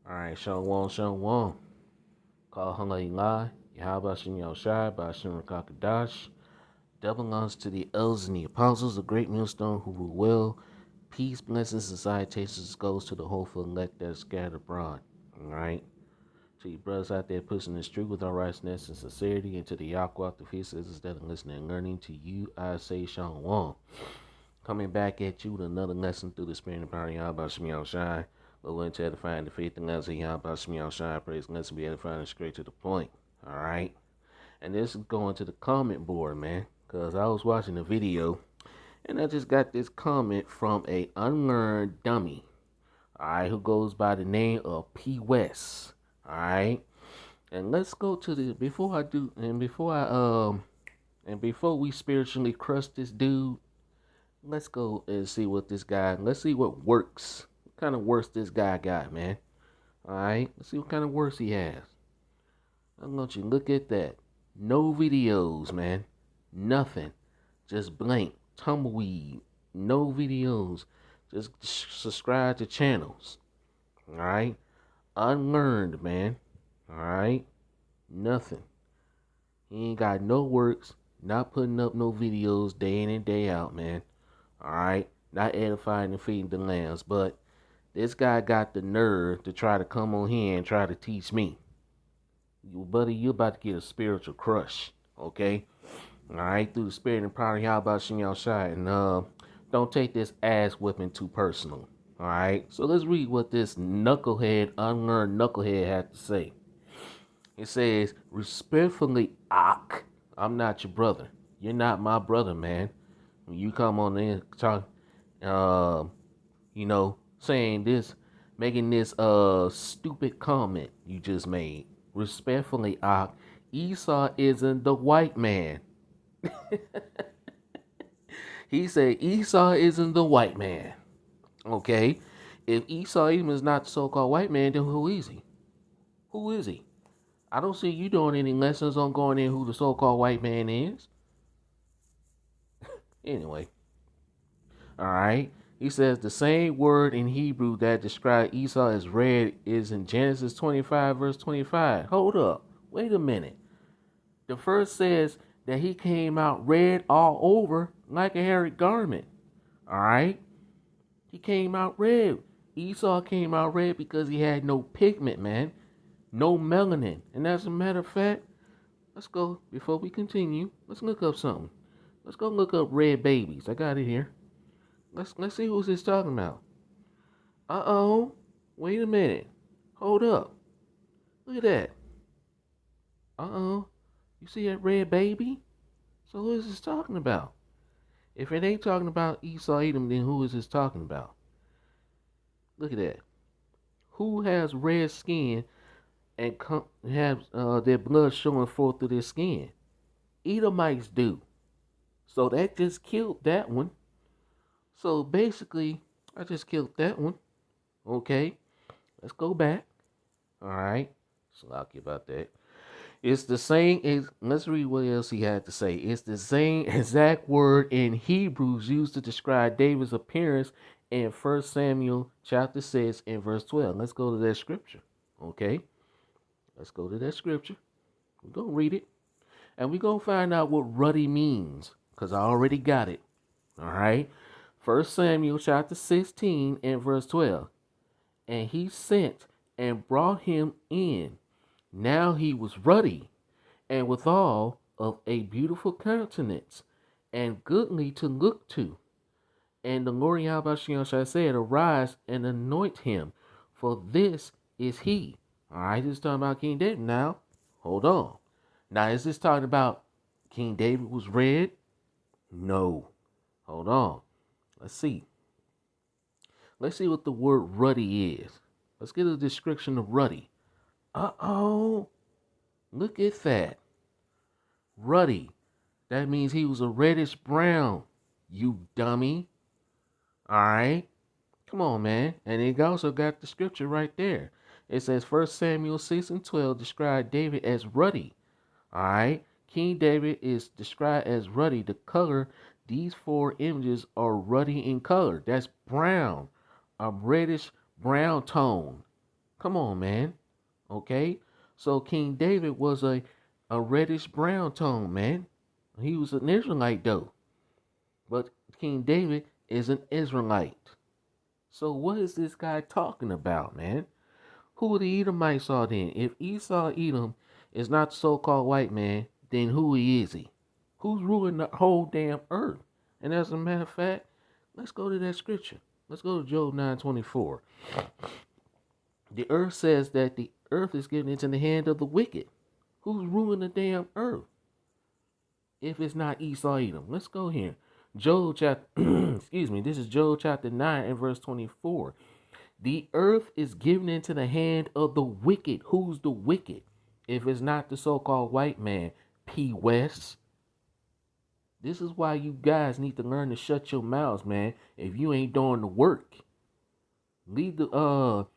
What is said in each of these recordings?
Alright, Shalom, Shalom. Call Hungary Yahaba Shem Yahushai, Bashim Rakakadash. Double belongs to the elders and the apostles, the great millstone who rule well. Peace, blessings, and salutations goes to the hopeful elect that is scattered abroad. Alright? To you brothers out there pushing the truth with all righteousness and sincerity, and to the Yahweh, the feast sisters that are listening and learning, to you I say Shalom. Coming back at you with another lesson through the spirit and power of Yahweh Shem Yahushai. But we're to edifying the faith and love of Yahweh Shem Yahushai. Praise lesson be edifying and straight to the point. Alright? And this is going to the comment board, man. Because I was watching a video and I just got this comment from a unlearned dummy. Alright, who goes by the name of P. West. Alright? And let's go to the before we spiritually crush this dude. Let's go and see what let's see what works. What kind of works this guy got, man. Alright, let's see what kind of works he has. I want you to look at that. No videos, man. Nothing. Just blank. Tumbleweed. No videos. Just subscribe to channels. Alright? Unlearned, man. Alright? Nothing. He ain't got no works. Not putting up no videos day in and day out, man. Alright? Not edifying and feeding the lambs. But this guy got the nerve to try to come on here and try to teach me. You, buddy, you about to get a spiritual crush. Okay? Alright? Through the spirit and power of Yahweh Shem Yahushai. And don't take this ass whipping too personal. Alright? So let's read what this knucklehead, unlearned knucklehead had to say. It says, respectfully, Ak, I'm not your brother. You're not my brother, man. When you come on in talk, saying this, making this stupid comment you just made. Respectfully, Ak, Esau isn't the white man. He said Esau isn't the white man. Okay? If Esau even is not the so-called white man, then who is he? Who is he? I don't see you doing any lessons on going in who the so-called white man is. Anyway. Alright. He says the same word in Hebrew that describes Esau as red is in Genesis 25, verse 25. Hold up. Wait a minute. The verse says that he came out red all over like a hairy garment. Alright? He came out red. Esau came out red because he had no pigment, man. No melanin. And as a matter of fact, let's go, before we continue, let's look up something. Let's go look up red babies. I got it here. Let's see who's this talking about. Uh-oh. Wait a minute. Hold up. Look at that. Uh-oh. You see that red baby? So who is this talking about? If it ain't talking about Esau Edom, then who is this talking about? Look at that. Who has red skin and have their blood showing forth through their skin? Edomites do. So that just killed that one. So basically, I just killed that one. Okay. Let's go back. Alright. Slocky about that. It's the same. Let's read what else he had to say. It's the same exact word in Hebrews used to describe David's appearance in 1 Samuel chapter 6 and verse 12. Let's go to that scripture. Okay. Let's go to that scripture. We're going to read it. And we're going to find out what ruddy means. Because I already got it. Alright. 1 Samuel chapter 16 and verse 12. And he sent and brought him in. Now he was ruddy, and withal of a beautiful countenance, and goodly to look to. And the Lord Yahweh said, arise and anoint him, for this is he. Alright, this is talking about King David now. Hold on. Now, is this talking about King David was red? No. Hold on. Let's see. Let's see what the word ruddy is. Let's get a description of ruddy. Uh-oh. Look at that. Ruddy. That means he was a reddish brown. You dummy. Alright. Come on, man. And it also got the scripture right there. It says 1 Samuel 6 and 12 describe David as ruddy. Alright. King David is described as ruddy. The color, these four images are ruddy in color. That's brown. A reddish brown tone. Come on, man. Okay? So King David was a reddish brown tone, man. He was an Israelite though. But King David is an Israelite. So what is this guy talking about, man? Who are the Edomites are then? If Esau Edom is not the so-called white man, then who is he? Who's ruling the whole damn earth? And as a matter of fact, let's go to that scripture. Let's go to Job 9:24. The earth says that the earth is given into the hand of the wicked. Who's ruling the damn earth? If it's not Esau Edom. Let's go here. Job chapter excuse me, this is Job chapter 9 and verse 24. The earth is given into the hand of the wicked. Who's the wicked? If it's not the so-called white man, P. West. This is why you guys need to learn to shut your mouths, man. If you ain't doing the work, leave the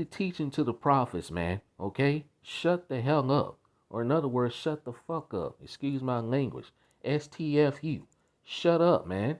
teaching to the prophets, man. Okay, shut the hell up, or in other words, shut the fuck up. Excuse my language. STFU. Shut up, man.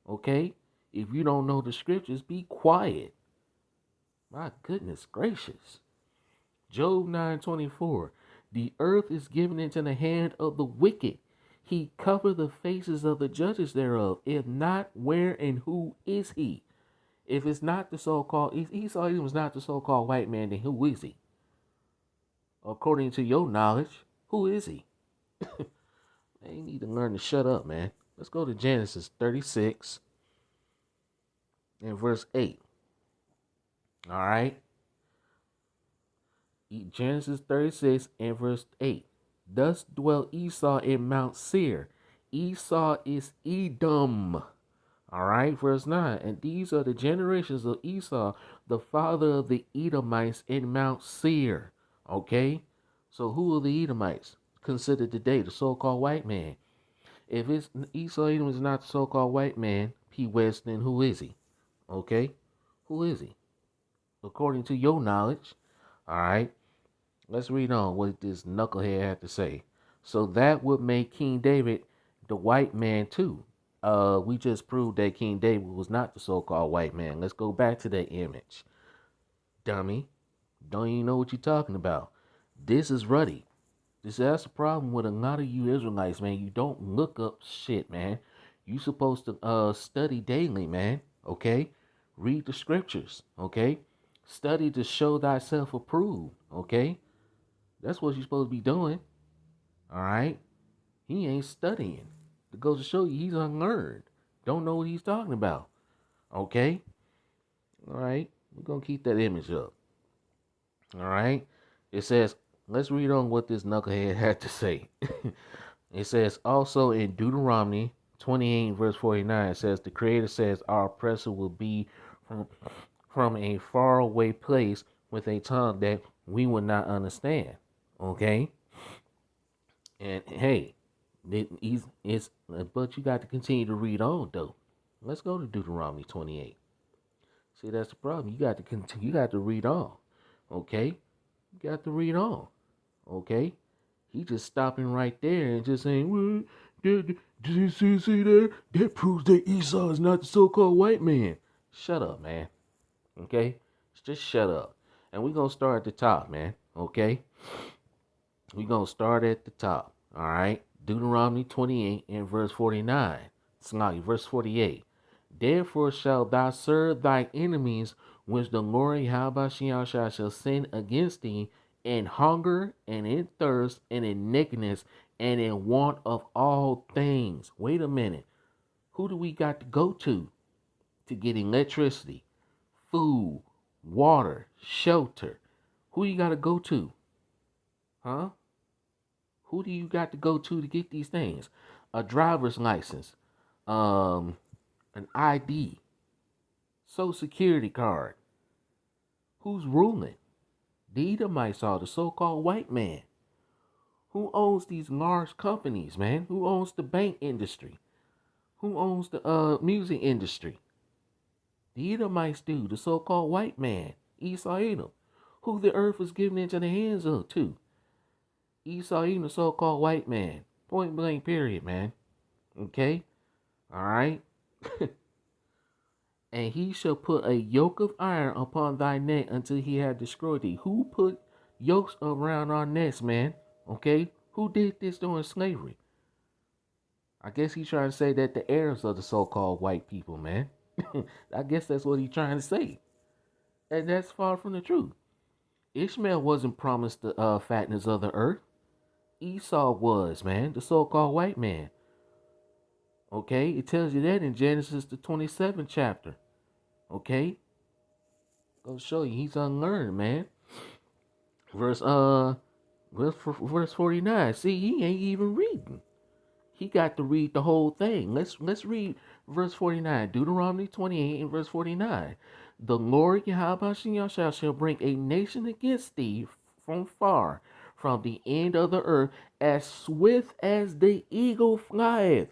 Okay. If you don't know the scriptures, be quiet. My goodness gracious. Job 9:24. The earth is given into the hand of the wicked. He covered the faces of the judges thereof. If not, where and who is he? If it's not the so-called, if Esau was not the so-called white man, then who is he? According to your knowledge, who is he? They need to learn to shut up, man. Let's go to Genesis 36 and verse 8. All right. Genesis 36 and verse 8. Thus dwelt Esau in Mount Seir. Esau is Edom. All right, verse 9. And these are the generations of Esau, the father of the Edomites in Mount Seir. Okay, so who are the Edomites considered today? The so-called white man. If it's Esau Edom is not the so-called white man, P. West, then who is he? Okay, who is he? According to your knowledge. All right. Let's read on what this knucklehead had to say. So that would make King David the white man too. We just proved that King David was not the so-called white man. Let's go back to that image. Dummy. Don't even know what you're talking about. This is Ruddy. That's the problem with a lot of you Israelites, man. You don't look up shit, man. You supposed to study daily, man. Okay? Read the scriptures, okay? Study to show thyself approved, okay? That's what you're supposed to be doing. All right? He ain't studying. It goes to show you he's unlearned. Don't know what he's talking about. Okay? All right? We're going to keep that image up. All right? It says, let's read on what this knucklehead had to say. It says, also in Deuteronomy 28 verse 49, it says, the Creator says, our oppressor will be from a faraway place with a tongue that we will not understand. Okay? And hey, but you got to continue to read on though. Let's go to Deuteronomy 28. See, that's the problem. You got to continue. You got to read on. Okay? You got to read on. Okay? He just stopping right there and just saying, well, did you see there? That proves that Esau is not the so-called white man. Shut up, man. Okay? Just shut up. And we're going to start at the top, man. Okay? We're going to start at the top. All right? Deuteronomy 28 and verse 49. Verse 48. Therefore shalt thou serve thy enemies, which the Lord Yahweh shall send against thee, in hunger and in thirst and in nakedness and in want of all things. Wait a minute. Who do we got to go to get electricity, food, water, shelter? Who you got to go to? Huh? Who do you got to go to get these things? A driver's license, an ID, Social Security card. Who's ruling? The Edomites are the so-called white man. Who owns these large companies, man? Who owns the bank industry? Who owns the music industry? The Edomites do, the so-called white man, Esau Edom, who the earth was given into the hands of too. Esau Edom, the so-called white man. Point blank period, man. Okay? All right? and he shall put a yoke of iron upon thy neck until he had destroyed thee. Who put yokes around our necks, man? Okay? Who did this during slavery? I guess he's trying to say that the Arabs are the so-called white people, man. I guess that's what he's trying to say. And that's far from the truth. Ishmael wasn't promised the fatness of the earth. Esau was, man, the so-called white man. Okay? It tells you that in Genesis the 27th chapter. Okay? Go show you he's unlearned, man. Verse verse 49. See, he ain't even reading. He got to read the whole thing. Let's read verse 49. Deuteronomy 28 and verse 49. The Lord Yahweh shall bring a nation against thee from far, from the end of the earth, as swift as the eagle flieth.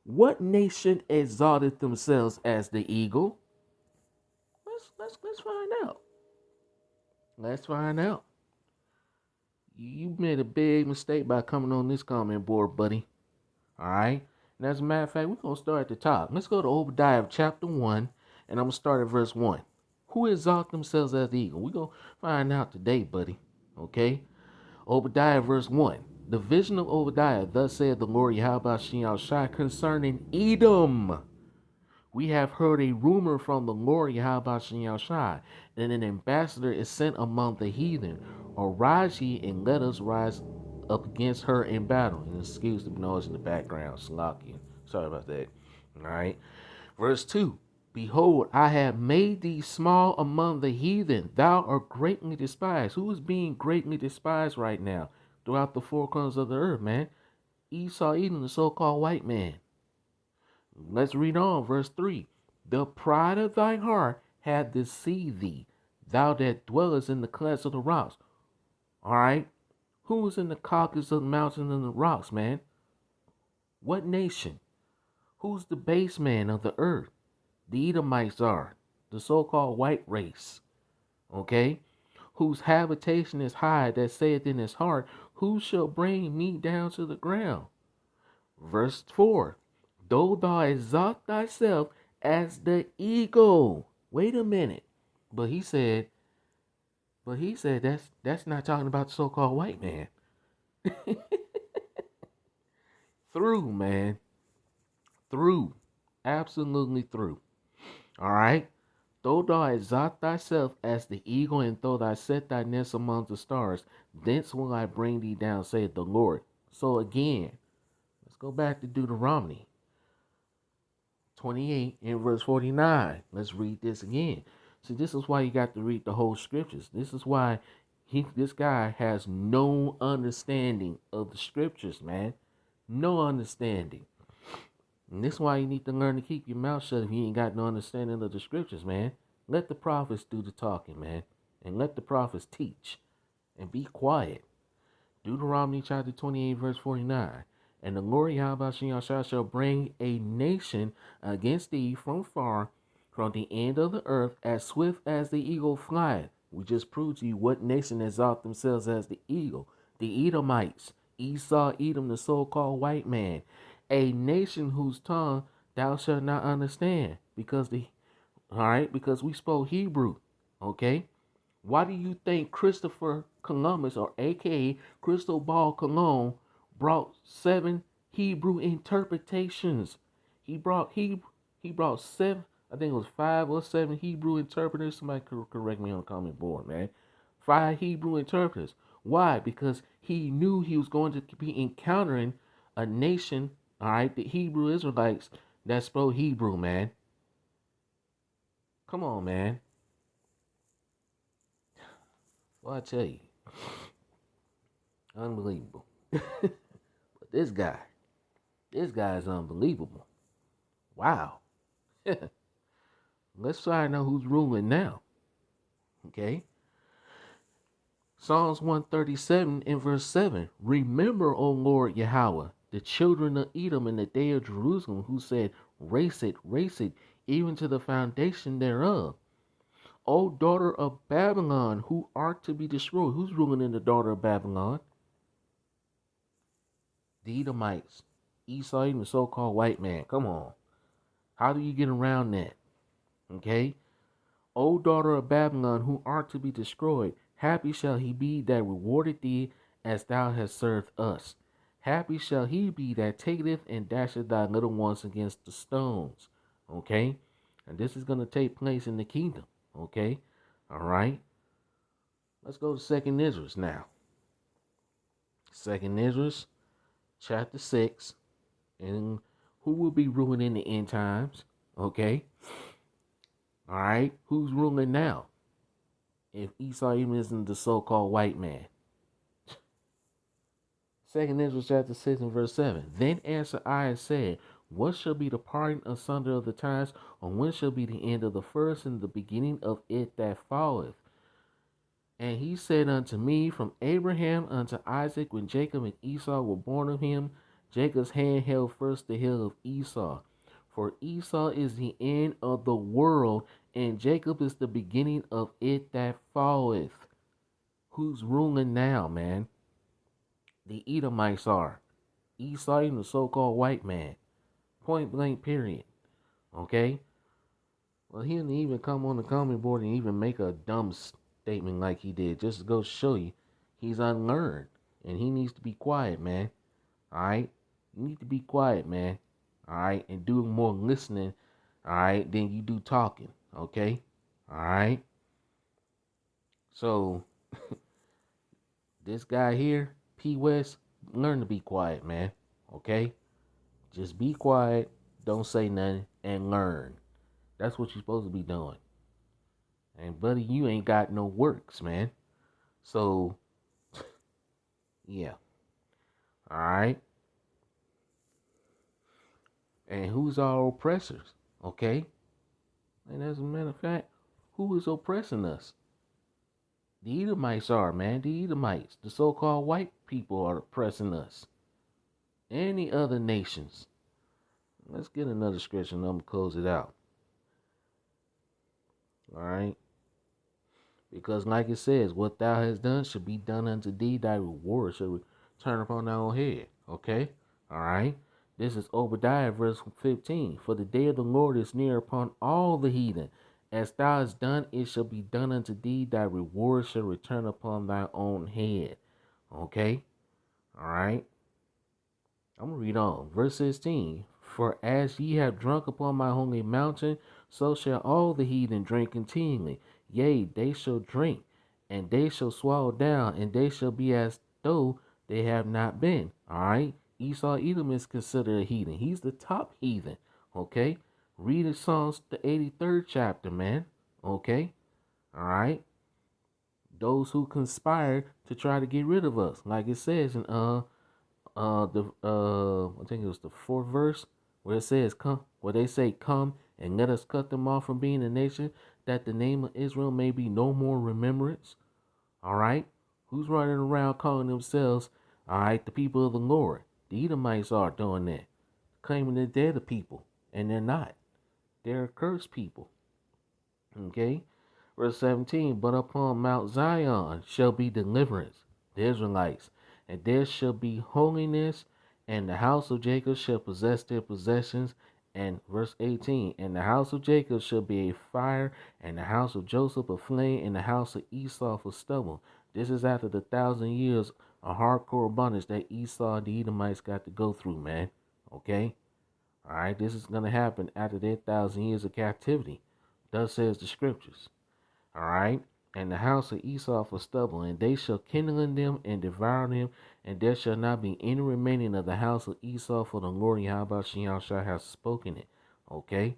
What nation exalted themselves as the eagle? Let's find out. Let's find out. You made a big mistake by coming on this comment board, buddy. All right. And as a matter of fact, we're going to start at the top. Let's go to Obadiah chapter 1, and I'm going to start at verse 1. Who exalt themselves as the eagle? We're going to find out today, buddy. Okay. Obadiah verse 1. The vision of Obadiah, thus saith the Lord Yahweh Shai concerning Edom. We have heard a rumor from the Lord Yahweh Shai, that an ambassador is sent among the heathen. Arise ye and let us rise up against her in battle. And excuse the noise in the background, Slocky. Sorry about that. All right. Verse 2. Behold, I have made thee small among the heathen. Thou art greatly despised. Who is being greatly despised right now throughout the four corners of the earth, man? Esau, Edom, the so-called white man. Let's read on, verse 3. The pride of thy heart hath deceived thee, thou that dwellest in the clefts of the rocks. All right? Who is in the caucus of the mountains and the rocks, man? What nation? Who's the base man of the earth? The Edomites are, the so-called white race. Okay? Whose habitation is high, that saith in his heart, who shall bring me down to the ground? Verse 4. Though thou exalt thyself as the eagle. Wait a minute. But he said that's not talking about the so-called white man. Through, man. Through. Absolutely through. All right? Though thou exalt thyself as the eagle, and though thou set thy nest among the stars, thence will I bring thee down, saith the Lord. So again, let's go back to Deuteronomy 28 and verse 49. Let's read this again. See, this is why you got to read the whole scriptures. This is why this guy has no understanding of the scriptures, man. No understanding. And this is why you need to learn to keep your mouth shut if you ain't got no understanding of the scriptures, man. Let the prophets do the talking, man. And let the prophets teach. And be quiet. Deuteronomy chapter 28, verse 49. And the Lord Yahweh shall bring a nation against thee from far, from the end of the earth, as swift as the eagle flieth. We just proved to you what nation exalt themselves as the eagle. The Edomites. Esau, Edom, the so-called white man. A nation whose tongue thou shalt not understand. Because we spoke Hebrew. Okay? Why do you think Christopher Columbus, or aka Cristobal Colon, brought 7 Hebrew interpretations? He brought 7, I think it was 5 or 7 Hebrew interpreters. Somebody could correct me on the comment board, man. 5 Hebrew interpreters. Why? Because he knew he was going to be encountering a nation, all right, the Hebrew Israelites that spoke Hebrew, man. Come on, man. Well, I tell you, unbelievable. But this guy is unbelievable. Wow. Let's find out who's ruling now. Okay. Psalms 137 and verse 7. Remember, O Lord Yahweh, the children of Edom in the day of Jerusalem, who said, race it, even to the foundation thereof. O daughter of Babylon, who art to be destroyed. Who's ruling in the daughter of Babylon? The Edomites. Esau, even the so-called white man. Come on. How do you get around that? Okay? O daughter of Babylon, who art to be destroyed, happy shall he be that rewarded thee as thou hast served us. Happy shall he be that taketh and dasheth thy little ones against the stones. Okay? And this is going to take place in the kingdom. Okay? All right? Let's go to Second Israel now. Second Israel, chapter 6. And who will be ruling in the end times? Okay? All right? Who's ruling now? If Esau even isn't the so-called white man. Second Israel chapter 6 and verse 7. Then answered I and said, what shall be the parting asunder of the times, or when shall be the end of the first and the beginning of it that falleth? And he said unto me, from Abraham unto Isaac, when Jacob and Esau were born of him, Jacob's hand held first the heel of Esau. For Esau is the end of the world, and Jacob is the beginning of it that falleth. Who's ruling now, man? The Edomites are. Esau and the so-called white man. Point blank, period. Okay? Well, he didn't even come on the comment board and even make a dumb statement like he did. Just to go show you he's unlearned. And he needs to be quiet, man. Alright? You need to be quiet, man. Alright? And do more listening, alright, than you do talking. Okay? Alright? So, this guy here, P. West, learn to be quiet, man. Okay? Just be quiet, don't say nothing, and learn. That's what you're supposed to be doing. And buddy, you ain't got no works, man. So, yeah. Alright? And who's our oppressors? Okay? And as a matter of fact, who is oppressing us? The Edomites are, man. The Edomites, the so-called white people, are oppressing us. Any other nations. Let's get another scripture and I'm going to close it out. Alright? Because like it says, what thou hast done shall be done unto thee, thy reward shall return upon thy own head. Okay? Alright? This is Obadiah verse 15. For the day of the Lord is near upon all the heathen. As thou hast done, it shall be done unto thee, thy reward shall return upon thy own head. Okay? Alright? I'm going to read on. Verse 16. For as ye have drunk upon my holy mountain, so shall all the heathen drink continually. Yea, they shall drink, and they shall swallow down, and they shall be as though they have not been. All right? Esau Edom is considered a heathen. He's the top heathen. Okay? Read the Psalms, the 83rd chapter, man. Okay? All right? Those who conspired to try to get rid of us, like it says in I think it was the fourth verse where it says come, where they say come and let us cut them off from being a nation, that the name of Israel may be no more remembrance. All right, who's running around calling themselves, all right, the people of the Lord? The Edomites are doing that, claiming that they're the people, and they're not. They're a cursed people. Okay, verse 17. But upon Mount Zion shall be deliverance, the Israelites, and there shall be holiness, and the house of Jacob shall possess their possessions. And verse 18, and the house of Jacob shall be a fire, and the house of Joseph a flame, and the house of Esau for stubble. This is after the 1,000 years of hardcore bondage that Esau and the Edomites got to go through, man. Okay? All right, this is going to happen after their 1,000 years of captivity. Thus says the scriptures. All right. And the house of Esau for stubble, and they shall kindle in them and devour them, and there shall not be any remaining of the house of Esau, for the Lord Yahweh shall have spoken it. Okay.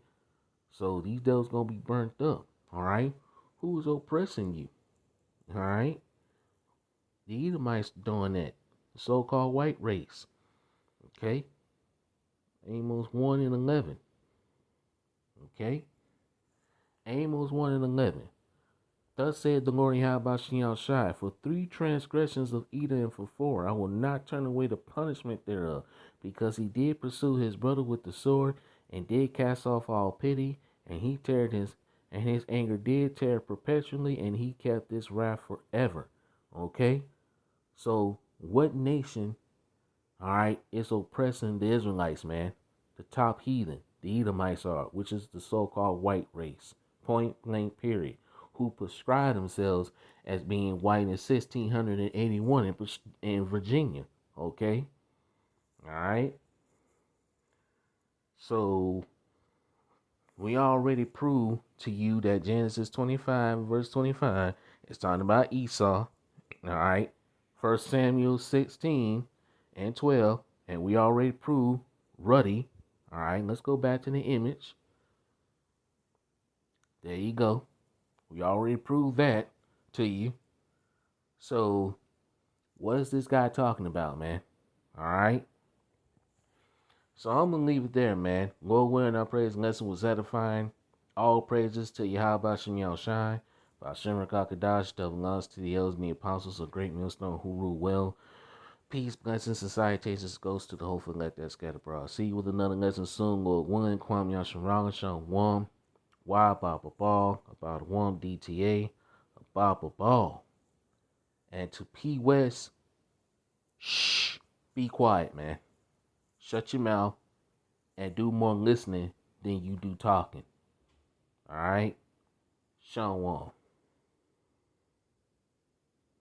So these devils gonna be burnt up. All right. Who is oppressing you? All right. The Edomites doing that. The so-called white race. Okay. Amos 1 and 11. Okay. Amos 1 and 11. Thus said the Lord Yahweh Shai, for 3 transgressions of Edom and for 4, I will not turn away the punishment thereof, because he did pursue his brother with the sword, and did cast off all pity, and his anger did tear perpetually, and he kept his wrath forever. Okay? So what nation, alright, is oppressing the Israelites, man? The top heathen, the Edomites are, which is the so-called white race. point blank period, who prescribed themselves as being white in 1681 in Virginia. Okay? All right? So we already proved to you that Genesis 25, verse 25, is talking about Esau. All right? 1 Samuel 16 and 12, and we already proved Ruddy. All right, let's go back to the image. There you go. We already proved that to you. So, what is this guy talking about, man? All right. So I'm gonna leave it there, man. Lord willing, our praise lesson was edifying. All praises to Yahweh Shem Yahweh Shai. Bashem Rakakadash, that belongs to the elders and the apostles of great millstone who rule well. Peace, blessings, and salutations goes to the hopeful elect that scatter abroad. See you with another lesson soon, Lord willing. Kwam Yashim Ragashan Wam. Why Baba Ball, about Wam DTA, Baba Ball. And to P West, shh, be quiet, man. Shut your mouth and do more listening than you do talking. All right? Shalom.